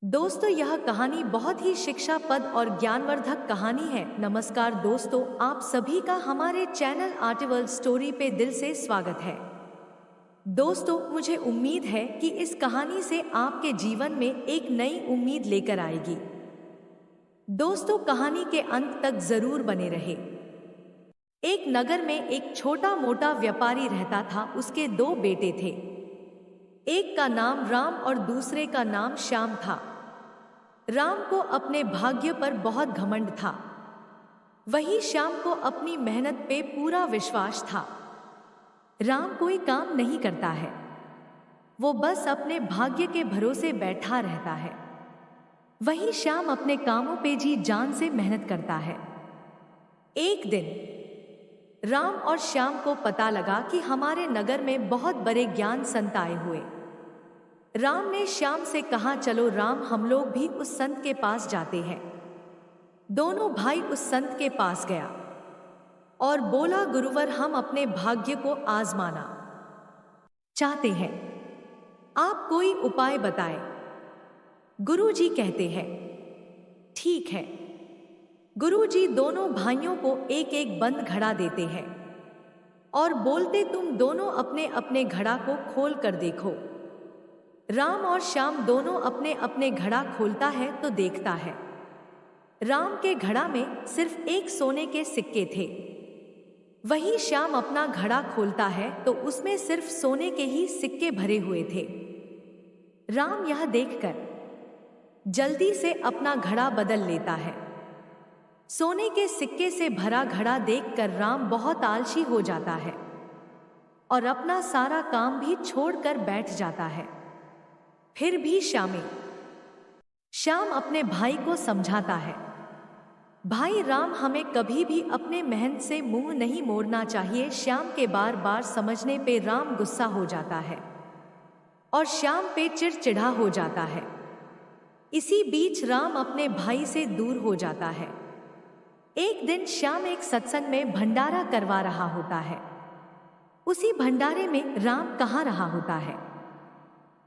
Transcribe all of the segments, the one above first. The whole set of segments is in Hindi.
दोस्तों, यह कहानी बहुत ही शिक्षाप्रद और ज्ञानवर्धक कहानी है। नमस्कार दोस्तों, आप सभी का हमारे चैनल आर्टिवर्ल्ड स्टोरी पे दिल से स्वागत है। दोस्तों, मुझे उम्मीद है कि इस कहानी से आपके जीवन में एक नई उम्मीद लेकर आएगी। दोस्तों, कहानी के अंत तक जरूर बने रहे। एक नगर में एक छोटा मोटा व्यापारी रहता था। उसके दो बेटे थे। एक का नाम राम और दूसरे का नाम श्याम था। राम को अपने भाग्य पर बहुत घमंड था। वहीं श्याम को अपनी मेहनत पे पूरा विश्वास था। राम कोई काम नहीं करता है, वो बस अपने भाग्य के भरोसे बैठा रहता है। वहीं श्याम अपने कामों पे जी जान से मेहनत करता है। एक दिन राम और श्याम को पता लगा कि हमारे नगर में बहुत बड़े ज्ञान संत आए हुए। राम ने श्याम से कहा, चलो राम, हम लोग भी उस संत के पास जाते हैं। दोनों भाई उस संत के पास गया और बोला, गुरुवर, हम अपने भाग्य को आजमाना चाहते हैं, आप कोई उपाय बताएं। गुरुजी कहते हैं, ठीक है। गुरुजी दोनों भाइयों को एक एक बंद घड़ा देते हैं और बोलते, तुम दोनों अपने अपने घड़ा को खोल कर देखो। राम और श्याम दोनों अपने अपने घड़ा खोलता है तो देखता है राम के घड़ा में सिर्फ एक सोने के सिक्के थे। वहीं श्याम अपना घड़ा खोलता है तो उसमें सिर्फ सोने के ही सिक्के भरे हुए थे। राम यह देखकर जल्दी से अपना घड़ा बदल लेता है। सोने के सिक्के से भरा घड़ा देखकर राम बहुत आलसी हो जाता है और अपना सारा काम भी छोड़कर बैठ जाता है। फिर भी श्याम अपने भाई को समझाता है, भाई राम, हमें कभी भी अपने मेहनत से मुंह नहीं मोड़ना चाहिए। श्याम के बार बार समझने पे राम गुस्सा हो जाता है और श्याम पे चिड़चिड़ा हो जाता है। इसी बीच राम अपने भाई से दूर हो जाता है। एक दिन श्याम एक सत्संग में भंडारा करवा रहा होता है। उसी भंडारे में राम कहाँ रहा होता है।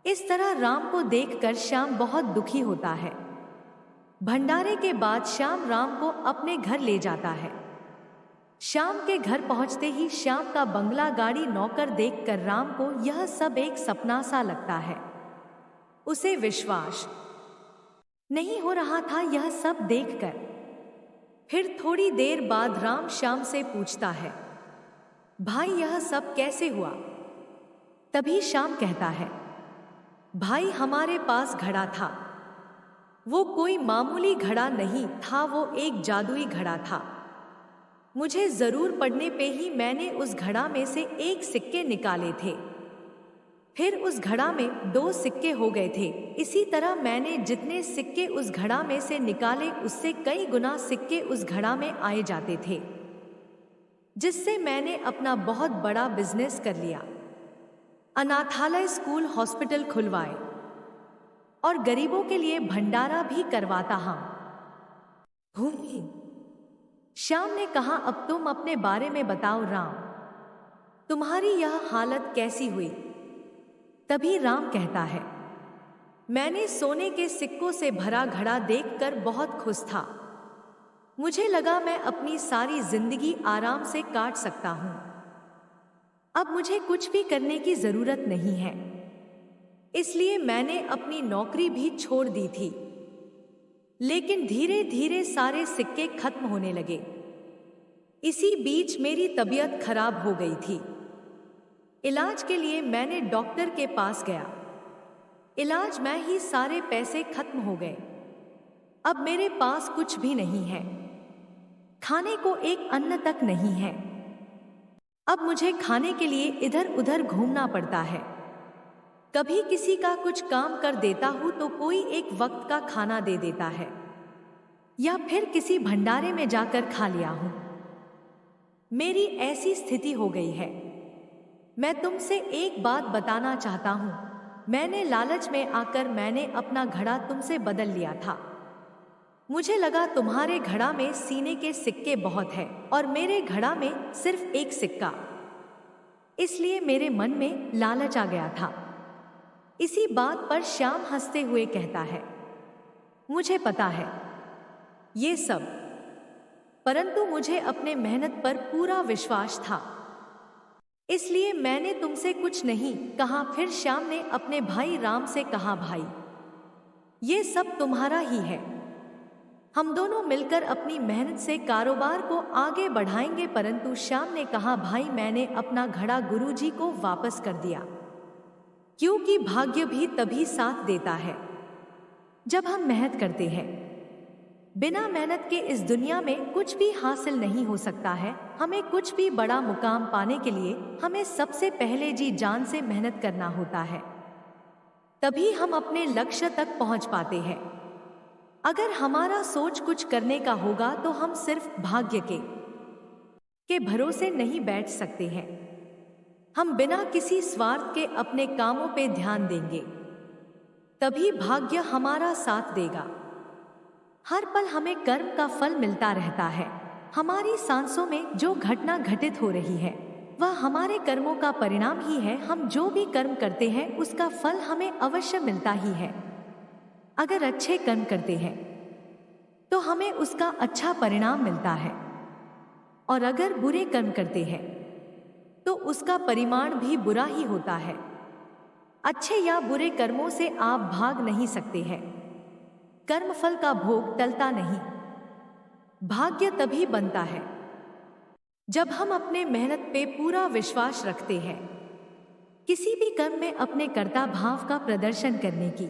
इस तरह राम को देखकर श्याम बहुत दुखी होता है। भंडारे के बाद श्याम राम को अपने घर ले जाता है। श्याम के घर पहुंचते ही श्याम का बंगला, गाड़ी, नौकर देखकर राम को यह सब एक सपना सा लगता है। उसे विश्वास नहीं हो रहा था यह सब देखकर। फिर थोड़ी देर बाद राम श्याम से पूछता है, भाई, यह सब कैसे हुआ? तभी श्याम कहता है, भाई, हमारे पास घड़ा था। वो कोई मामूली घड़ा नहीं था, वो एक जादुई घड़ा था। मुझे जरूर पड़ने पे ही मैंने उस घड़ा में से एक सिक्के निकाले थे। फिर उस घड़ा में दो सिक्के हो गए थे। इसी तरह मैंने जितने सिक्के उस घड़ा में से निकाले उससे कई गुना सिक्के उस घड़ा में आए जाते थे, जिससे मैंने अपना बहुत बड़ा बिजनेस कर लिया। अनाथालय, स्कूल, हॉस्पिटल खुलवाए और गरीबों के लिए भंडारा भी करवाता हूं। श्याम ने कहा, अब तुम अपने बारे में बताओ राम, तुम्हारी यह हालत कैसी हुई? तभी राम कहता है, मैंने सोने के सिक्कों से भरा घड़ा देखकर बहुत खुश था। मुझे लगा मैं अपनी सारी जिंदगी आराम से काट सकता हूं। अब मुझे कुछ भी करने की जरूरत नहीं है, इसलिए मैंने अपनी नौकरी भी छोड़ दी थी। लेकिन धीरे धीरे सारे सिक्के खत्म होने लगे। इसी बीच मेरी तबीयत खराब हो गई थी। इलाज के लिए मैंने डॉक्टर के पास गया। इलाज में ही सारे पैसे खत्म हो गए। अब मेरे पास कुछ भी नहीं है, खाने को एक अन्न तक नहीं है। अब मुझे खाने के लिए इधर उधर घूमना पड़ता है। कभी किसी का कुछ काम कर देता हूं तो कोई एक वक्त का खाना दे देता है, या फिर किसी भंडारे में जाकर खा लिया हूं। मेरी ऐसी स्थिति हो गई है। मैं तुमसे एक बात बताना चाहता हूं। मैंने लालच में आकर मैंने अपना घड़ा तुमसे बदल लिया था। मुझे लगा तुम्हारे घड़ा में सीने के सिक्के बहुत है और मेरे घड़ा में सिर्फ एक सिक्का, इसलिए मेरे मन में लालच आ गया था। इसी बात पर श्याम हंसते हुए कहता है, मुझे पता है ये सब, परंतु मुझे अपने मेहनत पर पूरा विश्वास था, इसलिए मैंने तुमसे कुछ नहीं कहा। फिर श्याम ने अपने भाई राम से कहा, भाई ये सब तुम्हारा ही है, हम दोनों मिलकर अपनी मेहनत से कारोबार को आगे बढ़ाएंगे। परंतु श्याम ने कहा, भाई मैंने अपना घड़ा गुरुजी को वापस कर दिया, क्योंकि भाग्य भी तभी साथ देता है जब हम मेहनत करते हैं। बिना मेहनत के इस दुनिया में कुछ भी हासिल नहीं हो सकता है। हमें कुछ भी बड़ा मुकाम पाने के लिए हमें सबसे पहले जी जान से मेहनत करना होता है, तभी हम अपने लक्ष्य तक पहुंच पाते हैं। अगर हमारा सोच कुछ करने का होगा तो हम सिर्फ भाग्य के भरोसे नहीं बैठ सकते हैं। हम बिना किसी स्वार्थ के अपने कामों पे ध्यान देंगे, तभी भाग्य हमारा साथ देगा। हर पल हमें कर्म का फल मिलता रहता है। हमारी सांसों में जो घटना घटित हो रही है वह हमारे कर्मों का परिणाम ही है। हम जो भी कर्म करते हैं उसका फल हमें अवश्य मिलता ही है। अगर अच्छे कर्म करते हैं तो हमें उसका अच्छा परिणाम मिलता है, और अगर बुरे कर्म करते हैं तो उसका परिणाम भी बुरा ही होता है। अच्छे या बुरे कर्मों से आप भाग नहीं सकते हैं। कर्मफल का भोग टलता नहीं। भाग्य तभी बनता है जब हम अपने मेहनत पे पूरा विश्वास रखते हैं। किसी भी कर्म में अपने कर्ता भाव का प्रदर्शन करने की,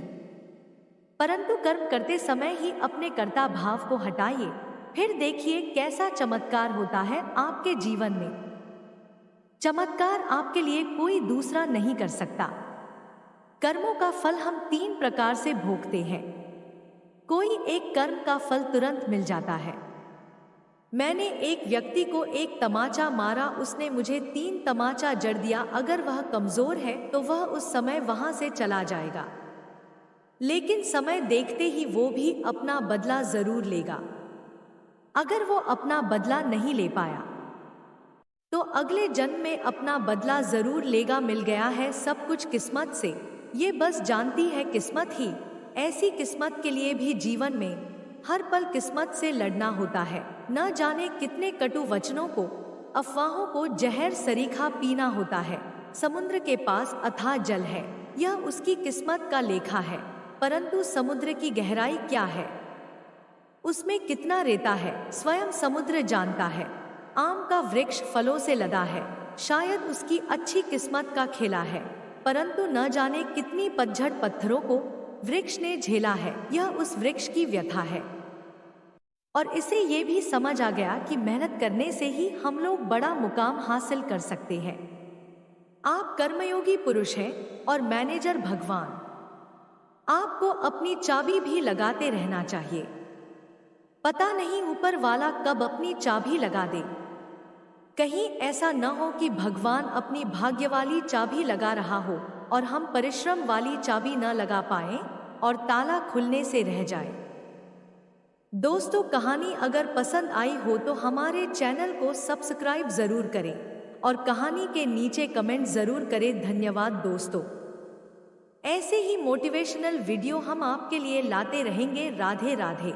परंतु कर्म करते समय ही अपने कर्ता भाव को हटाइए, फिर देखिए कैसा चमत्कार होता है आपके जीवन में। चमत्कार आपके लिए कोई दूसरा नहीं कर सकता। कर्मों का फल हम 3 प्रकार से भोगते हैं। कोई एक कर्म का फल तुरंत मिल जाता है। मैंने एक व्यक्ति को एक तमाचा मारा, उसने मुझे 3 तमाचा जड़ दिया। अगर वह कमजोर है तो वह उस समय वहां से चला जाएगा, लेकिन समय देखते ही वो भी अपना बदला जरूर लेगा। अगर वो अपना बदला नहीं ले पाया तो अगले जन्म में अपना बदला जरूर लेगा। मिल गया है सब कुछ किस्मत से, ये बस जानती है किस्मत ही। ऐसी किस्मत के लिए भी जीवन में हर पल किस्मत से लड़ना होता है। न जाने कितने कटु वचनों को, अफवाहों को जहर सरीखा पीना होता है। समुद्र के पास अथाह जल है, यह उसकी किस्मत का लेखा है। परंतु समुद्र की गहराई क्या है, उसमें कितना रेता है, स्वयं समुद्र जानता है। आम का वृक्ष फलों से लदा है, शायद उसकी अच्छी किस्मत का खेला है, परंतु न जाने कितनी पतझड़ पत्थरों को वृक्ष ने झेला है, यह उस वृक्ष की व्यथा है। और इसे ये भी समझ आ गया कि मेहनत करने से ही हम लोग बड़ा मुकाम हासिल कर सकते हैं। आप कर्मयोगी पुरुष हैं और मैनेजर भगवान। आपको अपनी चाबी भी लगाते रहना चाहिए। पता नहीं ऊपर वाला कब अपनी चाबी लगा दे। कहीं ऐसा न हो कि भगवान अपनी भाग्य वाली चाबी लगा रहा हो और हम परिश्रम वाली चाबी न लगा पाएं और ताला खुलने से रह जाए। दोस्तों, कहानी अगर पसंद आई हो तो हमारे चैनल को सब्सक्राइब जरूर करें और कहानी के नीचे कमेंट जरूर करें। धन्यवाद दोस्तों। ऐसे ही मोटिवेशनल वीडियो हम आपके लिए लाते रहेंगे। राधे राधे।